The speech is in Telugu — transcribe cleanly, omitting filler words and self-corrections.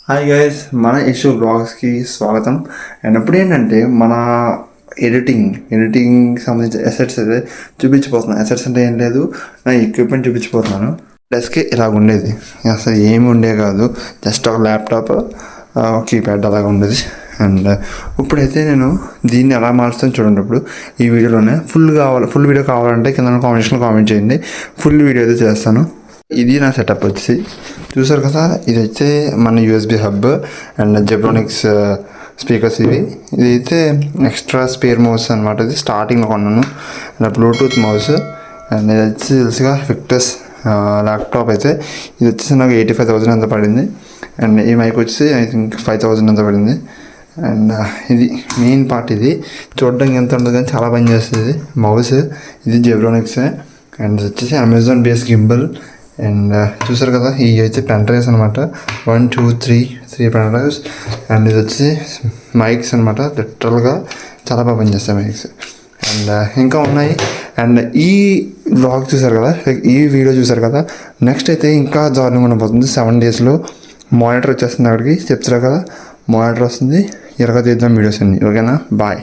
హాయ్ గైస్, మన ఇష్యూ బ్లాగ్స్కి స్వాగతం. అండ్ ఇప్పుడు ఏంటంటే మన ఎడిటింగ్ సంబంధించిన అసెట్స్ అయితే చూపించిపోతున్నాను. అసెట్స్ అంటే ఏం లేదు, నా ఎక్విప్మెంట్ చూపించిపోతున్నాను. డెస్క్ ఇలాగ ఉండేది, అసలు ఏమి ఉండే కాదు, జస్ట్ ఒక ల్యాప్టాప్, కీప్యాడ్ అలాగ ఉండేది. అండ్ ఇప్పుడైతే నేను దీన్ని ఎలా మారుస్తాను చూడండి. ఇప్పుడు ఈ వీడియోలోనే ఫుల్ వీడియో కావాలంటే కింద కామెంట్స్లో కామెంట్ చేయండి, ఫుల్ వీడియో అయితే చేస్తాను. ఇది నా సెటప్ వచ్చి చూసారు కదా, ఇది అయితే మన USB hub and Zebronics speakers ఇవి. ఇది అయితే ఎక్స్ట్రా స్పేర్ మౌస్ అనమాట. ఇది స్టార్టింగ్లో కొన్నాను. And Bluetooth mouse. అండ్ ఇది వచ్చి తెలుసుగా ఫిక్టస్ ల్యాప్టాప్ అయితే ఇది వచ్చేసి నాకు 85,000 ఎంత పడింది. అండ్ ఈ మైక్ వచ్చి ఐ థింక్ 5,000 ఎంత పడింది. అండ్ ఇది మెయిన్ పార్ట్. ఇది చూడడానికి ఎంత ఉండదు కానీ చాలా పని చేస్తుంది మౌస్. ఇది జెబ్రానిక్సే. అండ్ వచ్చేసి అమెజాన్ బేస్ గింబల్. అండ్ చూసారు కదా, ఇవి అయితే పెన్ డ్రైవ్స్ అనమాట. 1 2 3 పెన్ డ్రైవ్స్. అండ్ ఇది వచ్చి మైక్స్ అనమాట. లిటరల్గా చాలా బాగా పనిచేస్తాయి మైక్స్. అండ్ ఇంకా ఉన్నాయి. అండ్ ఈ వ్లాగ్ చూసారు కదా, ఈ వీడియో చూసారు కదా, నెక్స్ట్ అయితే ఇంకా దారుణంగా ఉండబోతుంది. 7 డేస్లో మానిటర్ వచ్చేస్తుంది. అక్కడికి చెప్తారు కదా, మానిటర్ వస్తుంది. తీద్దాం వీడియోస్ అన్ని. ఓకేనా, బాయ్.